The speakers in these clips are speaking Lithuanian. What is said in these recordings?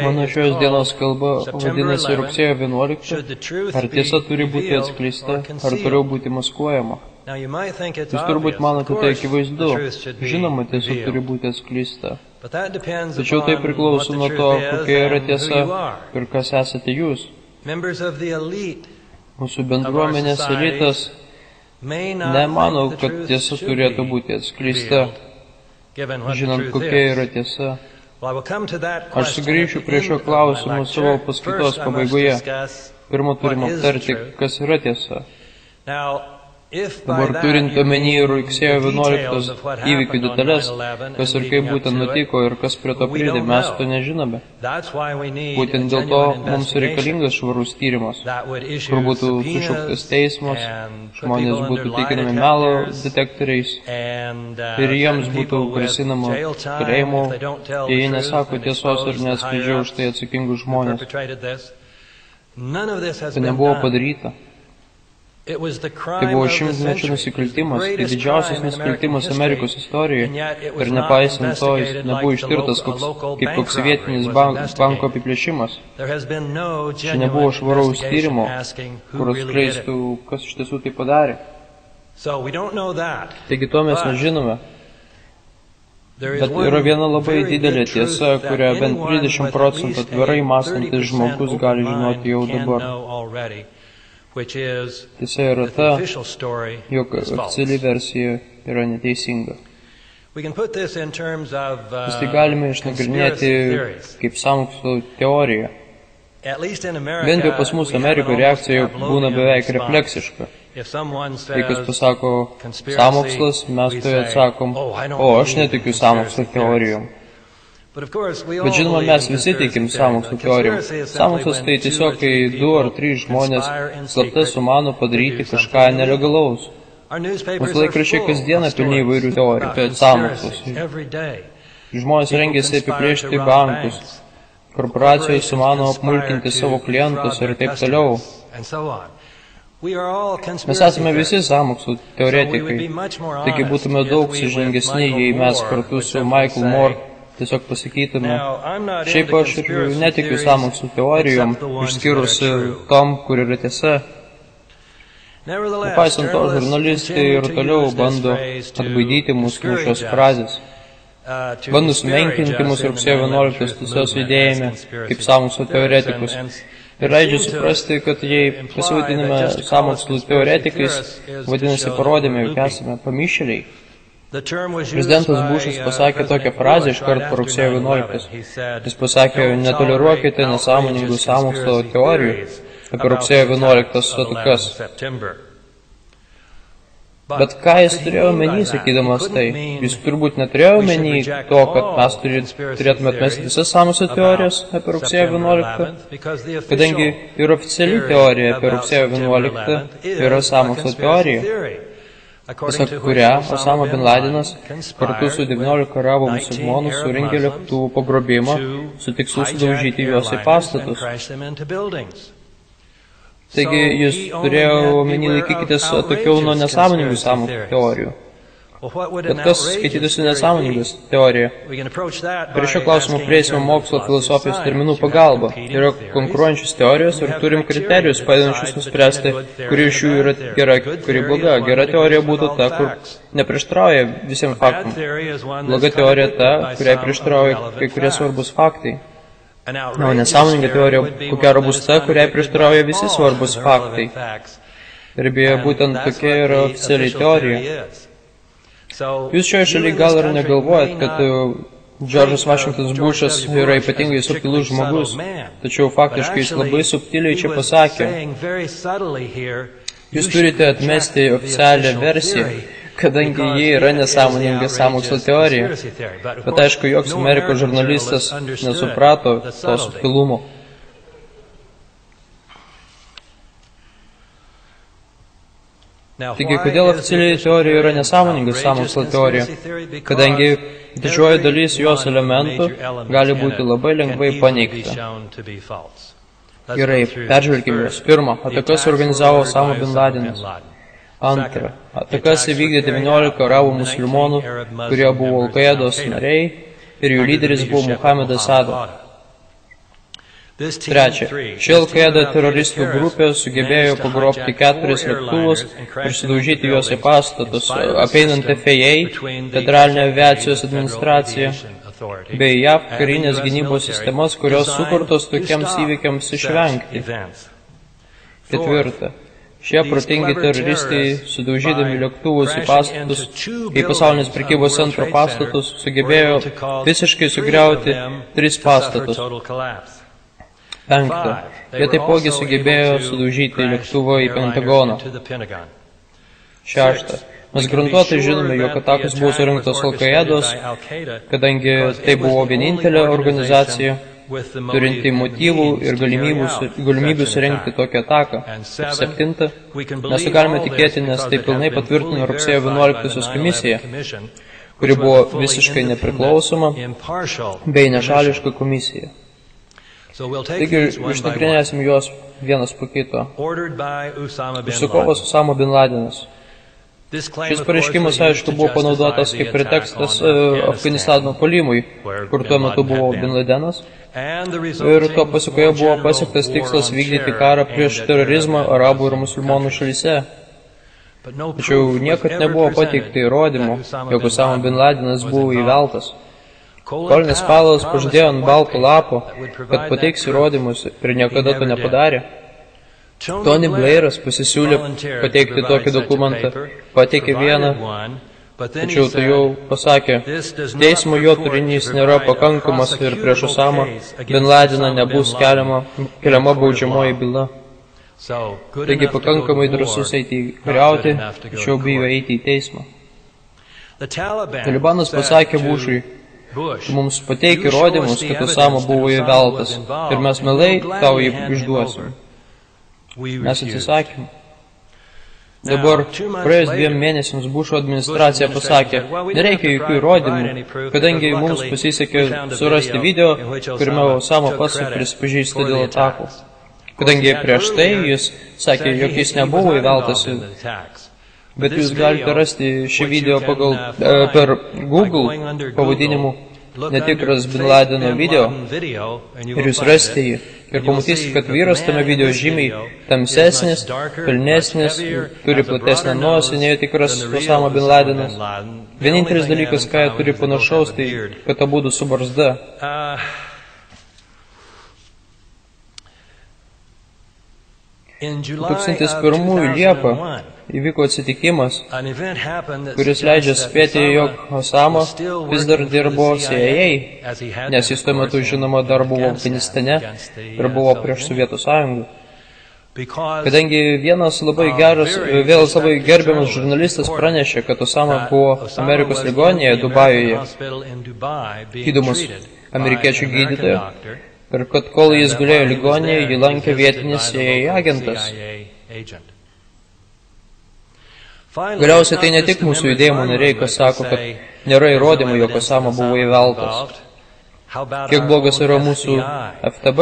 Mano šios dienos kalba vadinasi rugsėjo 11. Ar tiesa turi būti atskleista, ar toliau būti maskuojama? Jūs turbūt manote tai akivaizdu. Žinoma, tiesa turi būti atskleista. Tačiau tai priklauso nuo to, kokia yra tiesa ir kas esate jūs. Mūsų bendruomenės elitas nemano, kad tiesa turėtų būti atskleista, žinant, kokia yra tiesa. Aš sugrįšiu prie šio klausimo savo paskaitos pabaigoje. Pirma turim aptarti, kas yra tiesa. Dabar turint omeny rugsėjo 11 įvykių detalės, kas ir kaip būtent nutiko ir kas prie to pridė, mes to nežinome. Būtent dėl to mums reikalingas švarus tyrimas, kur būtų sušauktas teismas, žmonės būtų tikinami melo detektoriais ir jiems būtų grasinama kalėjimo, jei jie nesako tiesos ir neatskleidžia už tai atsakingus žmonės. Tai nebuvo padaryta. Tai buvo šimtmečio nusikaltimas, tai didžiausias nusikaltimas Amerikos istorijoje ir nepaisant to jis nebuvo ištirtas kaip koks vietinis banko apiplėšimas. Čia nebuvo švaraus tyrimo, kur atskleistų, kas iš tiesų tai padarė. Taigi to mes nežinome. Bet yra viena labai didelė tiesa, kurią bent 30% atvirai mąstantis žmogus gali žinoti jau dabar. Tiesa yra ta, jog oficiali versija yra neteisinga. Mes tai galime išnagrinėti kaip sąmokslo teoriją. Bent jau pas mus Amerikoje reakcija būna beveik refleksiška. Tai, kas pasako sąmokslas, mes tai atsakom, aš netikiu sąmokslo teorijom. Bet žinoma, mes visi tikim sąmokslo teorijom. Sąmokslas tai tiesiog, kai 2 ar 3 žmonės slapta sumano padaryti kažką nelegalaus. Mūsų laikraščiai kasdieną pilni įvairių teorijų apie sąmokslus. Žmonės rengiasi apiplėšti bankus. Korporacijos sumano apmulkinti savo klientus ir taip toliau. Mes esame visi sąmokslo teoretikai. Taigi būtume daug sąžiningesni, jei mes kartu su Michael Moore tiesiog pasakytume, šiaip aš ir netikiu sąmokslo teorijom, išskyrus tom, kur yra tiesa. Nepaisant to, žurnalistai ir toliau bando atbaidyti mus nuo šios frazės. Bando sumenkinti mus rugsėjo 11 tiesos judėjime kaip sąmokslo teoretikus. Ir leidžia suprasti, kad jei pasivadiname sąmokslo teoretikais, vadinasi parodėme, jog esame pamišėliai. Prezidentas Bušas pasakė tokią frazę iškart po rugsėjo 11. Jis pasakė, netoleruokite nesąmoningų sąmokslo teorijų apie rugsėjo 11 atakas. Bet ką jis turėjo omeny, sakydamas tai? Jis turbūt neturėjo omeny to, kad mes turėtume atmesti visas sąmokslo teorijas apie rugsėjo 11, kadangi ir oficiali teorija apie rugsėjo 11 yra sąmokslo teorija, pasak kurią Osama bin Ladenas kartu su 19 arabų musulmonų surengė lėktuvų pagrobimą su tikslu sudaužyti juos į pastatus. Taigi jis turėjo omeny laikykitės atokiau nuo nesąmoningų sąmokslo teorijų. Bet kas skaitytųsi nesąmoningas teorija? Prie šio klausimo prieisime mokslo filosofijos terminų pagalba. Yra konkuruojančios teorijos ir turim kriterijus, padedančius nuspręsti, kuri iš jų yra gera, kuri bloga. Gera teorija būtų ta, kur neprieštrauja visiems faktams. Bloga teorija ta, kuriai prieštrauja kai kurie svarbus faktai. O nesąmoninga teorija, kokia bus ta, kuriai prieštrauja visi svarbus faktai. Ir beje, būtent tokia yra oficialiai teorija. Jūs šioje šalyje gal ir negalvojat, kad Džordžas Vašingtonas Bušas yra ypatingai subtilus žmogus, tačiau faktiškai jis labai subtiliai čia pasakė. Jūs turite atmesti oficialią versiją, kadangi ji yra nesąmoninga sąmokslo teorija. Bet aišku, joks Amerikos žurnalistas nesuprato to subtilumo. Taigi, kodėl oficialiai teorija yra nesąmoninga sąmokslo teorija? Kadangi didžioji dalis jos elementų gali būti labai lengvai paneigta. Gerai, peržvelkime juos. Pirma, atakas organizavo Osama bin Ladenas. Antra, atakas įvykdė 19 arabų musulmonų, kurie buvo Al-Qaidos nariai ir jų lyderis buvo Muhammad Asado. Trečia, ši Al-Qaeda teroristų grupė sugebėjo pagrobti 4 lėktuvus ir sudaužyti juos į pastatus, apeinant FAA, Federalinę aviacijos administraciją, bei JAV karinės gynybos sistemas, kurios sukurtos tokiems įvykiams išvengti. Ketvirta, šie protingi teroristai, sudaužydami lėktuvus į pastatus, į pasaulinės prekybos centro pastatus, sugebėjo visiškai sugriauti 3 pastatus. Penkta, jie taipogi sugebėjo sudaužyti lėktuvą į Pentagoną. Šešta, mes garantuotai žinome, jog atakos buvo surinktos Al-Qaedos, kadangi tai buvo vienintelė organizacija, turinti motyvų ir galimybių surengti tokią ataką. Septinta, mes to galime tikėti, nes tai pilnai patvirtino rugsėjo 11 komisija, kuri buvo visiškai nepriklausoma bei nešališka komisija. Taigi, išnagrinėsim juos vienas po kito. Užsakovas Usama bin Ladenas. Šis pareiškimas, aišku, buvo panaudotas kaip pretekstas Afganistano puolimui, kur tuo metu buvo bin Ladenas, ir to pasekoje buvo pasiektas tikslas vykdyti karą prieš terorizmą arabų ir musulmonų šalyse. Tačiau niekad nebuvo pateikta įrodymų, jog Usama bin Ladenas buvo įveltas. Kolinas Pavelas pažadėjo ant balto lapo, kad pateiks įrodymus ir niekada to nepadarė. Tony Blairas pasisiūlė pateikti tokį dokumentą, pateikė vieną, tačiau tai jau pasakė, teismo jo turinys nėra pakankamas ir prieš Usamą bin Ladeną nebus keliama baudžiamoji byla. Taigi pakankamai drąsus eiti kariauti, tačiau bijo eiti į teismą. Talibanas pasakė Bušui, mums pateik įrodymus, kad Usama buvo įveltas ir mes mielai tau jį išduosim. Mes atsisakėm. Dabar praėjus 2 mėnesiams Bušo administracija pasakė, nereikia jokių įrodymų, kadangi mums pasisekė surasti video, kuriame Usama pats prisipažįsta dėl atakų. Kadangi prieš tai jis sakė, jog jis nebuvo įveltas, bet jūs galite rasti šį video per Google pavadinimu netikras bin Ladeno video ir jūs rasite jį ir pamatysite, kad vyras tame video žymiai tamsesnis, pilnesnis, turi platesnę nosį nei tikras Usama bin Ladenas. Vienintelis dalykas, ką jie turi panašaus, tai kad abudu su barzda. 2001 Liepą įvyko atsitikimas, kuris leidžia spėti, jog Usama vis dar dirbo CIA, nes jis tuo metu, žinoma, dar buvo Afganistane ir buvo prieš Sovietų sąjungą. Kadangi vienas labai gerbiamas žurnalistas pranešė, kad Usama buvo Amerikos ligoninėje Dubajuje, gydomas amerikiečių gydytojo, ir kad kol jis gulėjo ligoninėje, jį lankė vietinis CIA agentas. Galiausiai tai ne tik mūsų judėjimo nariai, kas sako, kad nėra įrodymų, jog Usama buvo įveltas. Kiek blogas yra mūsų FTB,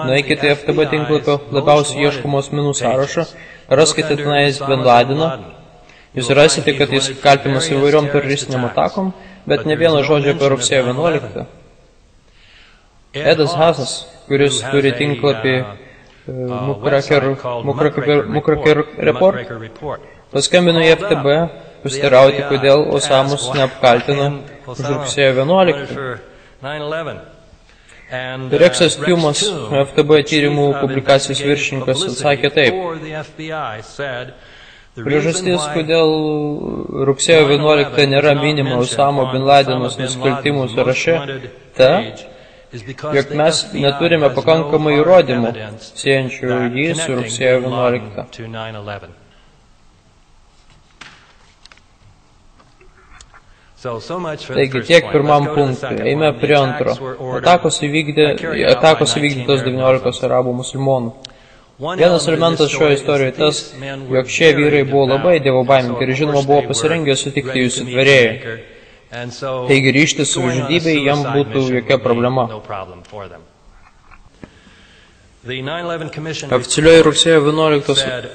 nueikite į FTB tinklapio labiausiai ieškomų asmenų sąrašą, raskite tenais bin Ladeną, jūs rasite, kad jis kaltinamas įvairiom teroristiniam atakom, bet ne vieno žodžio apie rugsėjo 11. Edas Hasas, kuris turi tinklapį Mukraker Report, paskambino į FTB, pasiteirauti, kodėl Usamos neapkaltina už rugsėjo 11. Reksas Tumas, FTB tyrimų publikacijos viršininkas, atsakė taip. Priežastis, kodėl rugsėjo 11 nėra minima Usamo bin Ladenos nusikaltimų sąraše, ta, jog mes neturime pakankamai įrodymų, siejančių jį su rugsėjo 11. Taigi tiek pirmam punktui, eime prie antro. Atakos įvykdytos 19 arabų musulmonų. Vienas elementas šioje istorijoje tas, jog šie vyrai buvo labai dievobaimingi ir žinoma buvo pasirengę sutikti jų sutvėrėjai. Taigi ryžtis savižudybei jam būtų jokia problema. Oficialioji rugsėjo 11